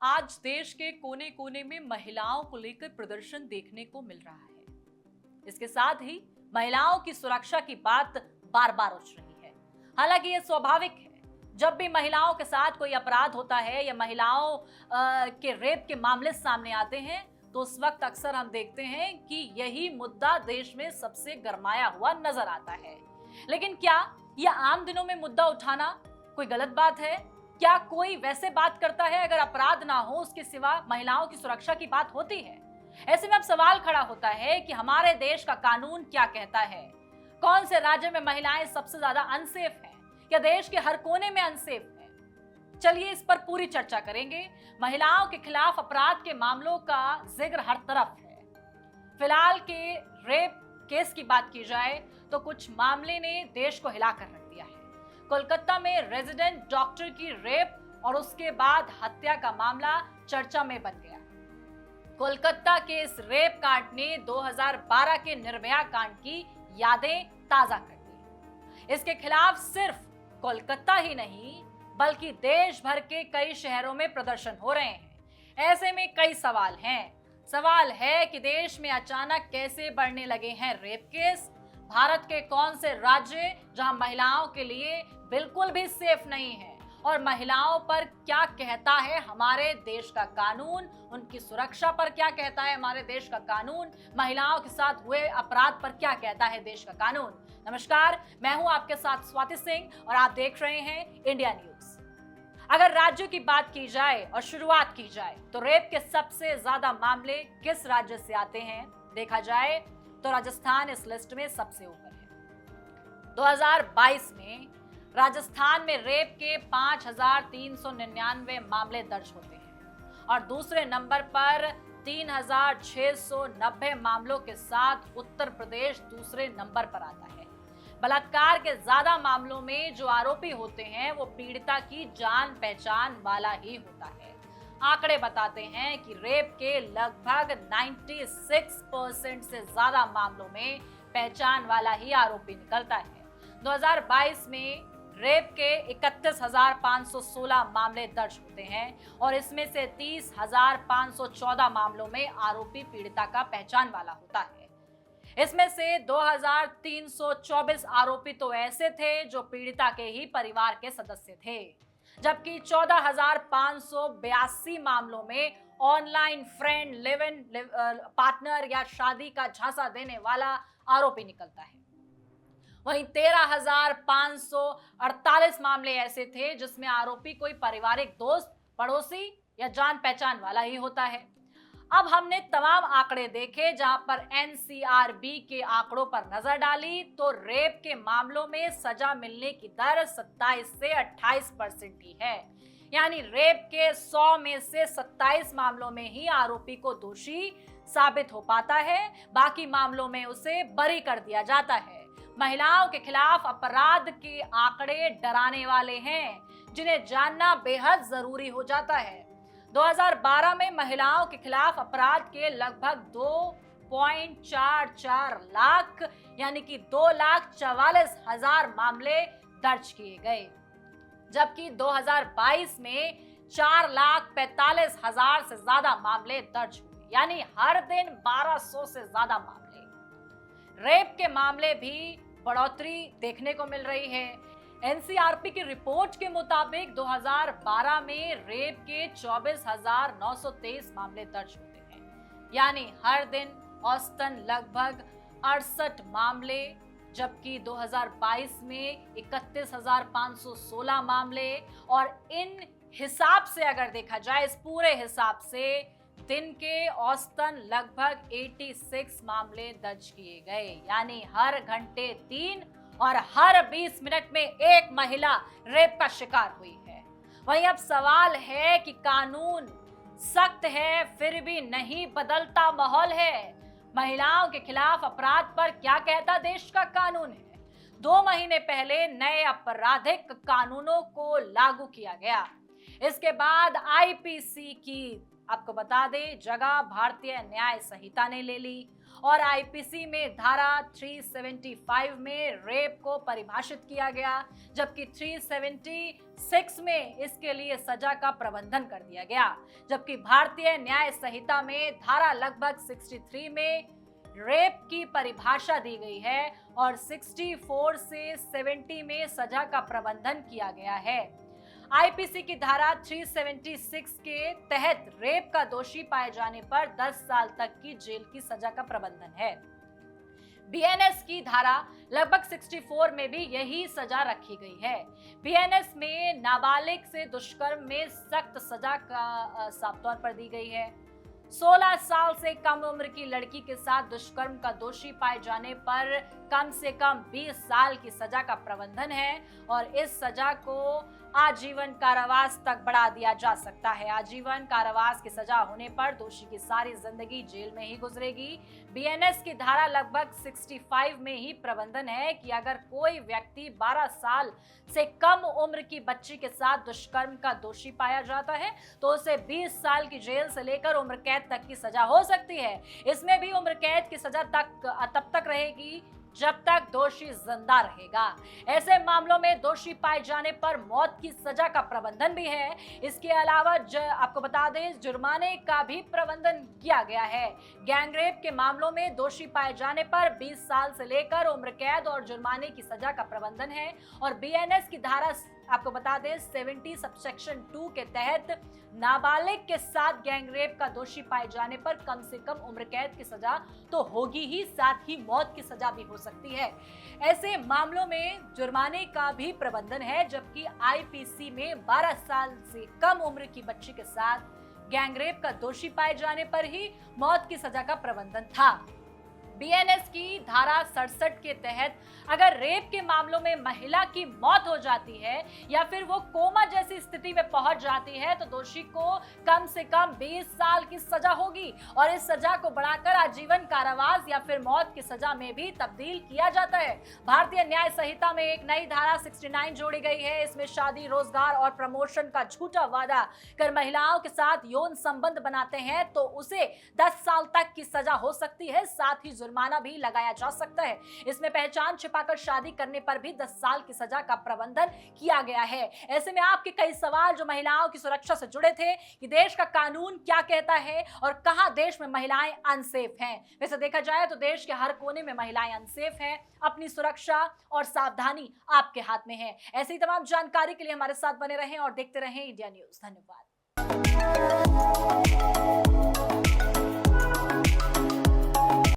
आज देश के कोने कोने में महिलाओं को लेकर प्रदर्शन देखने को मिल रहा है। इसके साथ ही महिलाओं की सुरक्षा की बात बार बार उठ रही है। हालांकि यह स्वाभाविक है, जब भी महिलाओं के साथ कोई अपराध होता है या महिलाओं के रेप के मामले सामने आते हैं तो उस वक्त अक्सर हम देखते हैं कि यही मुद्दा देश में सबसे गरमाया हुआ नजर आता है। लेकिन क्या यह आम दिनों में मुद्दा उठाना कोई गलत बात है? क्या कोई वैसे बात करता है अगर अपराध ना हो उसके सिवा महिलाओं की सुरक्षा की बात होती है? ऐसे में अब सवाल खड़ा होता है कि हमारे देश का कानून क्या कहता है? कौन से राज्य में महिलाएं सबसे ज्यादा अनसेफ हैं या देश के हर कोने में अनसेफ हैं? चलिए इस पर पूरी चर्चा करेंगे। महिलाओं के खिलाफ अपराध के मामलों का जिक्र हर तरफ है। फिलहाल के रेप केस की बात की जाए तो कुछ मामले ने देश को हिलाकर रख दिया है। कोलकाता में रेजिडेंट डॉक्टर की रेप और उसके बाद हत्या का मामला चर्चा में बन गया। कोलकाता के इस रेप कांड ने 2012 के निर्भया कांड की यादें ताजा कर दी। इसके खिलाफ सिर्फ कोलकाता ही नहीं बल्कि देश भर के कई शहरों में प्रदर्शन हो रहे हैं। ऐसे में कई सवाल हैं। सवाल है कि देश में अचानक कैसे बढ़ने लगे हैं रेप केस? भारत के कौन से राज्य जहां महिलाओं के लिए बिल्कुल भी सेफ नहीं है? और महिलाओं पर क्या कहता है हमारे देश का कानून? उनकी सुरक्षा पर क्या कहता है हमारे देश का कानून? महिलाओं के साथ हुए अपराध पर क्या कहता है देश का कानून? नमस्कार, मैं हूं आपके साथ स्वाति सिंह और आप देख रहे हैं इंडिया न्यूज। अगर राज्यों की बात की जाए और शुरुआत की जाए तो रेप के सबसे ज्यादा मामले किस राज्य से आते हैं देखा जाए तो राजस्थान इस लिस्ट में सबसे ऊपर है। 2022 में राजस्थान में रेप के 5,399 मामले दर्ज होते हैं और दूसरे नंबर पर 3,690 मामलों के साथ उत्तर प्रदेश दूसरे नंबर पर आता है। बलात्कार के ज्यादा मामलों में जो आरोपी होते हैं वो पीड़िता की जान पहचान वाला ही होता है। आंकड़े बताते हैं कि रेप के लगभग 96% से ज्यादा मामलों में पहचान वाला ही आरोपी निकलता है। 2022 में रेप के 31,516 मामले दर्ज होते हैं और इसमें से 30,514 मामलों में आरोपी पीड़िता का पहचान वाला होता है। इसमें से 2,324 आरोपी तो ऐसे थे जो पीड़िता के ही परिवार के सदस्य थे, जबकि 14,582 मामलों में online friend, live in partner या शादी का झांसा देने वाला आरोपी निकलता है। वहीं 13,548 मामले ऐसे थे जिसमें आरोपी कोई पारिवारिक दोस्त, पड़ोसी या जान पहचान वाला ही होता है। अब हमने तमाम आंकड़े देखे जहां पर एनसीआरबी के आंकड़ों पर नजर डाली तो रेप के मामलों में सजा मिलने की दर 27 से 28% ही है। यानी रेप के 100 में से 27 मामलों में ही आरोपी को दोषी साबित हो पाता है, बाकी मामलों में उसे बरी कर दिया जाता है। महिलाओं के खिलाफ अपराध के आंकड़े डराने वाले हैं जिन्हें जानना बेहद जरूरी हो जाता है। 2012 में महिलाओं के खिलाफ अपराध के लगभग 2.44 लाख यानी कि 2,44,000 मामले दर्ज किए गए, जबकि 2022 में 4,45,000 से ज्यादा मामले दर्ज हुए, यानी हर दिन 1,200 से ज्यादा मामले। रेप के मामले भी बढ़ोतरी देखने को मिल रही है। एनसीआरपी की रिपोर्ट के मुताबिक 2012 में रेप के 24,923 मामले दर्ज होते हैं, यानी हर दिन औसतन लगभग 68 मामले, जबकि 2022 में 31,516 मामले। और इन हिसाब से अगर देखा जाए, इस पूरे हिसाब से दिन के औसतन लगभग 86 मामले दर्ज किए गए, यानी हर घंटे 3 और हर 20 मिनट में एक महिला रेप का शिकार हुई है। वहीं अब सवाल है कि कानून सख्त है फिर भी नहीं बदलता माहौल है। महिलाओं के खिलाफ अपराध पर क्या कहता देश का कानून है? 2 महीने पहले नए आपराधिक कानूनों को लागू किया गया। इसके बाद आईपीसी की, आपको बता दें, जगह भारतीय न्याय संहिता ने ले ली और आईपीसी में धारा 375 में रेप को परिभाषित किया गया, जबकि 370 6 में इसके लिए सजा का प्रावधान कर दिया गया, जबकि भारतीय न्याय संहिता में धारा लगभग 63 में रेप की परिभाषा दी गई है और 64 से 70 में सजा का प्रावधान किया गया है। आईपीसी की धारा 376 के तहत रेप का दोषी पाए जाने पर 10 साल तक की जेल की सजा का प्रावधान है। बीएनएस की धारा लगभग 64 में भी यही सजा रखी गई है। बीएनएस में नाबालिग से दुष्कर्म में सख्त सजा का साफ तौर पर दी गई है। 16 साल से कम उम्र की लड़की के साथ दुष्कर्म का दोषी पाए जाने पर कम से कम 20 साल की सजा का प्रावधान है और इस सजा को आजीवन कारावास तक बढ़ा दिया जा सकता है। आजीवन कारावास की सजा होने पर दोषी की सारी जिंदगी जेल में ही गुजरेगी। बीएनएस की धारा लगभग 65 में ही प्रावधान है कि अगर कोई व्यक्ति 12 साल से कम उम्र की बच्ची के साथ दुष्कर्म का दोषी पाया जाता है तो उसे 20 साल की जेल से लेकर उम्र कैद तक की सजा हो सकती है। इसमें भी उम्र कैद की सजा तब तक रहेगी जब तक दोषी जिंदा रहेगा। ऐसे मामलों में दोषी पाए जाने पर मौत की सजा का प्रावधान भी है। इसके अलावा आपको बता दें, जुर्माने का भी प्रावधान किया गया है। गैंगरेप के मामलों में दोषी पाए जाने पर 20 साल से लेकर उम्र कैद और जुर्माने की सजा का प्रावधान है और बीएनएस की धारा आपको बता दें 70 सबसेक्शन 2 के तहत नाबालिग के साथ गैंगरेप का दोषी पाए जाने पर कम से कम उम्र कैद की सजा तो होगी ही, साथ ही मौत की सजा भी हो सकती है। ऐसे मामलों में जुर्माने का भी प्रावधान है, जबकि आईपीसी में 12 साल से कम उम्र की बच्ची के साथ गैंगरेप का दोषी पाए जाने पर ही मौत की सजा का प्रावधान था। बीएनएस की धारा 67 के तहत अगर रेप के मामलों में महिला की मौत हो जाती है या फिर वो कोमा जैसी स्थिति में पहुंच जाती है तो दोषी को कम से कम 20 साल की सजा होगी और इस सजा को बढ़ाकर आजीवन कारावास या फिर मौत की सजा में भी तब्दील किया जाता है। भारतीय न्याय संहिता में एक नई धारा 69 जोड़ी गई है। इसमें शादी, रोजगार और प्रमोशन का झूठा वादा कर महिलाओं के साथ यौन संबंध बनाते हैं तो उसे 10 साल तक की सजा हो सकती है, साथ ही जुर्माना भी लगाया जा सकता है। इसमें पहचान छिपाकर शादी करने पर भी 10 साल की सजा का प्रावधान किया गया है। ऐसे में आपके कई सवाल जो महिलाओं की सुरक्षा से जुड़े थे कि देश का कानून क्या कहता है और कहां देश में महिलाएं अनसेफ हैं। वैसे देखा जाए तो देश के हर कोने में महिलाएं अनसेफ हैं। अपनी सुरक्षा और सावधानी आपके हाथ में है। ऐसी तमाम जानकारी के लिए हमारे साथ बने रहें और देखते रहें इंडिया न्यूज। धन्यवाद।